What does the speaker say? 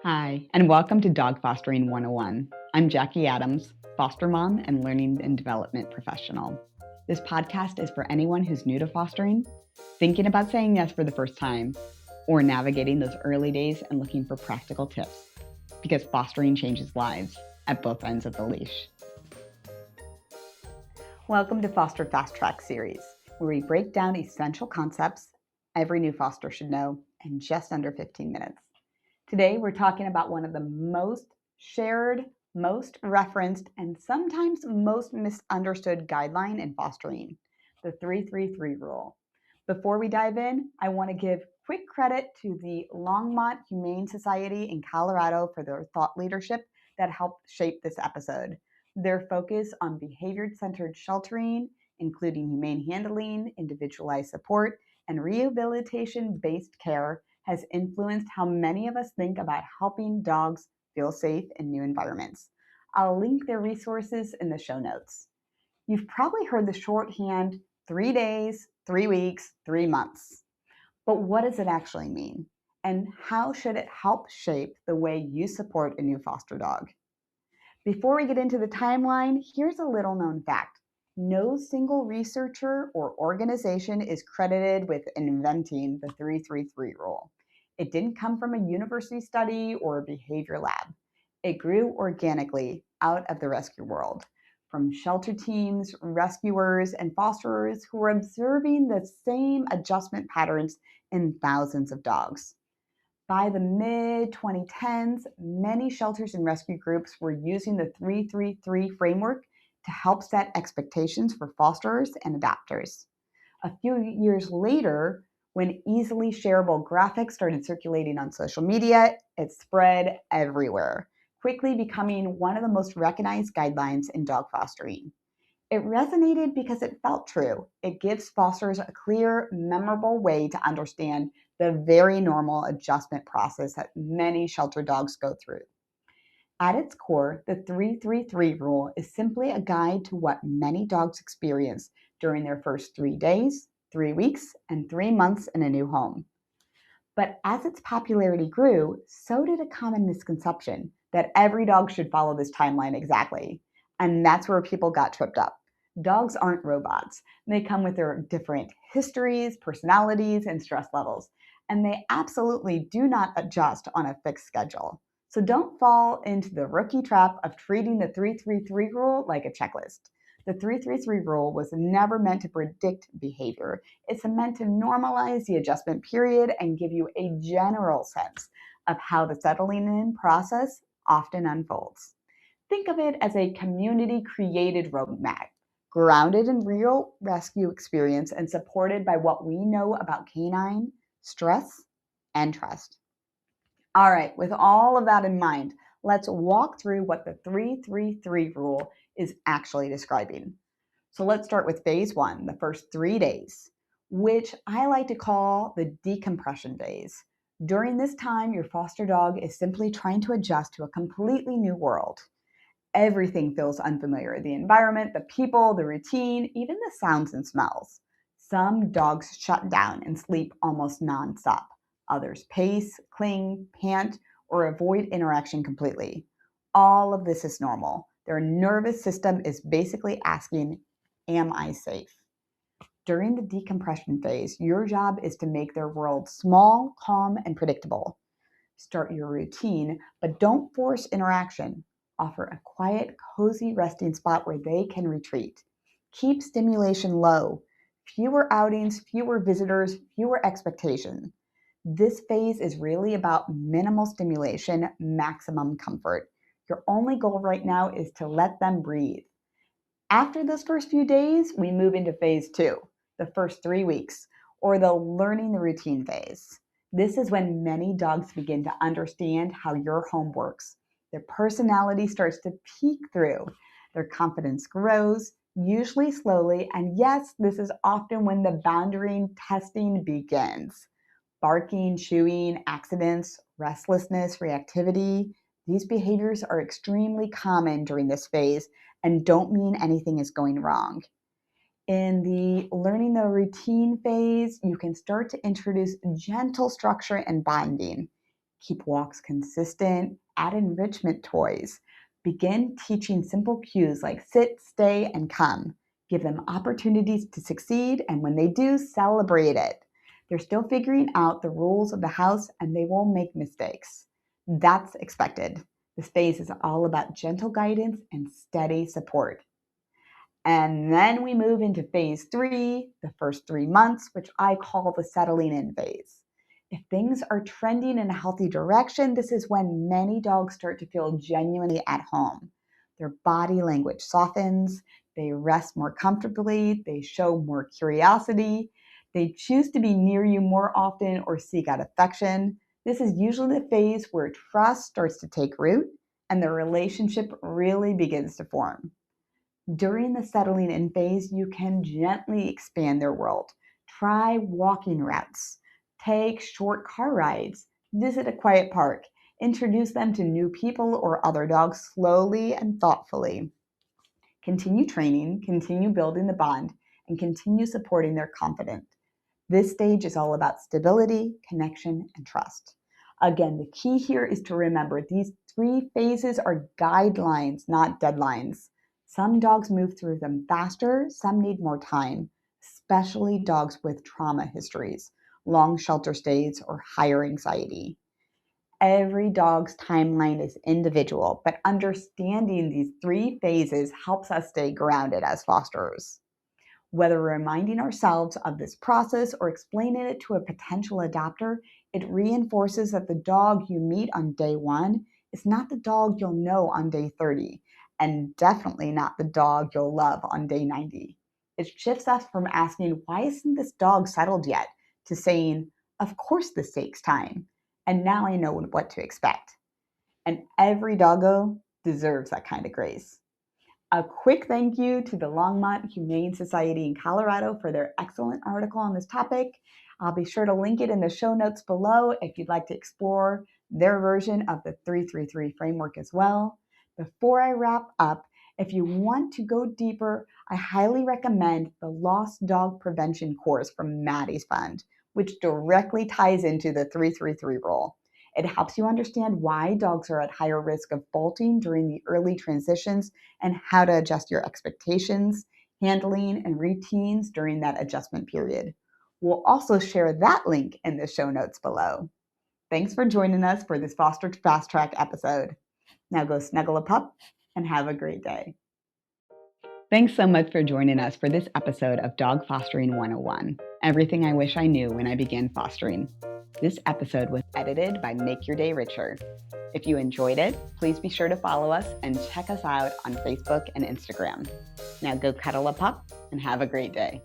Hi, and welcome to Dog Fostering 101. I'm Jackie Adams, foster mom and learning and development professional. This podcast is for anyone who's new to fostering, thinking about saying yes for the first time, or navigating those early days and looking for practical tips, because fostering changes lives at both ends of the leash. Welcome to Foster Fast Track series, where we break down essential concepts every new foster should know in just under 15 minutes. Today, we're talking about one of the most shared, most referenced, and sometimes most misunderstood guideline in fostering, the 333 rule. Before we dive in, I want to give quick credit to the Longmont Humane Society in Colorado for their thought leadership that helped shape this episode. Their focus on behavior-centered sheltering, including humane handling, individualized support, and rehabilitation-based care, has influenced how many of us think about helping dogs feel safe in new environments. I'll link their resources in the show notes. You've probably heard the shorthand 3 days, 3 weeks, 3 months. But what does it actually mean? And how should it help shape the way you support a new foster dog? Before we get into the timeline, here's a little known fact. No single researcher or organization is credited with inventing the 333 rule. It didn't come from a university study or a behavior lab. It grew organically out of the rescue world, from shelter teams, rescuers, and fosterers who were observing the same adjustment patterns in thousands of dogs. By the mid-2010s, many shelters and rescue groups were using the 333 framework to help set expectations for fosterers and adopters. A few years later, when easily shareable graphics started circulating on social media, it spread everywhere, quickly becoming one of the most recognized guidelines in dog fostering. It resonated because it felt true. It gives fosters a clear, memorable way to understand the very normal adjustment process that many shelter dogs go through. At its core, the 333 rule is simply a guide to what many dogs experience during their first 3 days, 3 weeks, and 3 months in a new home. But as its popularity grew, so did a common misconception that every dog should follow this timeline exactly. And that's where people got tripped up. Dogs aren't robots. They come with their different histories, personalities, and stress levels. And they absolutely do not adjust on a fixed schedule. So don't fall into the rookie trap of treating the 333 rule like a checklist. The 333 rule was never meant to predict behavior. It's meant to normalize the adjustment period and give you a general sense of how the settling in process often unfolds. Think of it as a community-created roadmap, grounded in real rescue experience and supported by what we know about canine stress and trust. All right, with all of that in mind, let's walk through what the 333 rule is actually describing. So let's start with phase 1, the first 3 days, which I like to call the decompression phase. During this time, your foster dog is simply trying to adjust to a completely new world. Everything feels unfamiliar: the environment, the people, the routine, even the sounds and smells. Some dogs shut down and sleep almost nonstop. Others pace, cling, pant, or avoid interaction completely. All of this is normal. Their nervous system is basically asking, am I safe? During the decompression phase, your job is to make their world small, calm, and predictable. Start your routine, but don't force interaction. Offer a quiet, cozy resting spot where they can retreat. Keep stimulation low. Fewer outings, fewer visitors, fewer expectations. This phase is really about minimal stimulation, maximum comfort. Your only goal right now is to let them breathe. After those first few days, we move into phase 2, the first 3 weeks, or the learning the routine phase. This is when many dogs begin to understand how your home works. Their personality starts to peek through. Their confidence grows, usually slowly, and yes, this is often when the boundary testing begins. Barking, chewing, accidents, restlessness, reactivity. These behaviors are extremely common during this phase and don't mean anything is going wrong. In the learning the routine phase, you can start to introduce gentle structure and binding. Keep walks consistent, add enrichment toys. Begin teaching simple cues like sit, stay, and come. Give them opportunities to succeed, and when they do, celebrate it. They're still figuring out the rules of the house and they will make mistakes. That's expected. This phase is all about gentle guidance and steady support. And then we move into phase 3, the first 3 months, which I call the settling in phase. If things are trending in a healthy direction, this is when many dogs start to feel genuinely at home. Their body language softens, they rest more comfortably, they show more curiosity, they choose to be near you more often or seek out affection. This is usually the phase where trust starts to take root and the relationship really begins to form. During the settling in phase, you can gently expand their world. Try walking routes, take short car rides, visit a quiet park, introduce them to new people or other dogs slowly and thoughtfully. Continue training, continue building the bond, and continue supporting their confidence. This stage is all about stability, connection, and trust. Again, the key here is to remember these 3 phases are guidelines, not deadlines. Some dogs move through them faster, some need more time, especially dogs with trauma histories, long shelter stays, or higher anxiety. Every dog's timeline is individual, but understanding these 3 phases helps us stay grounded as fosterers. Whether reminding ourselves of this process or explaining it to a potential adopter, it reinforces that the dog you meet on day 1 is not the dog you'll know on day 30, and definitely not the dog you'll love on day 90. It shifts us from asking, "Why isn't this dog settled yet?" to saying, "Of course this takes time, and now I know what to expect." And every doggo deserves that kind of grace. A quick thank you to the Longmont Humane Society in Colorado for their excellent article on this topic. I'll be sure to link it in the show notes below if you'd like to explore their version of the 333 framework as well. Before I wrap up, if you want to go deeper, I highly recommend the Lost Dog Prevention course from Maddie's Fund, which directly ties into the 333 rule. It helps you understand why dogs are at higher risk of bolting during the early transitions and how to adjust your expectations, handling, and routines during that adjustment period. We'll also share that link in the show notes below. Thanks for joining us for this Foster Fast Track episode. Now go snuggle a pup and have a great day. Thanks so much for joining us for this episode of Dog Fostering 101, everything I wish I knew when I began fostering. This episode was edited by Make Your Day Richer. If you enjoyed it, please be sure to follow us and check us out on Facebook and Instagram. Now go cuddle a pup and have a great day.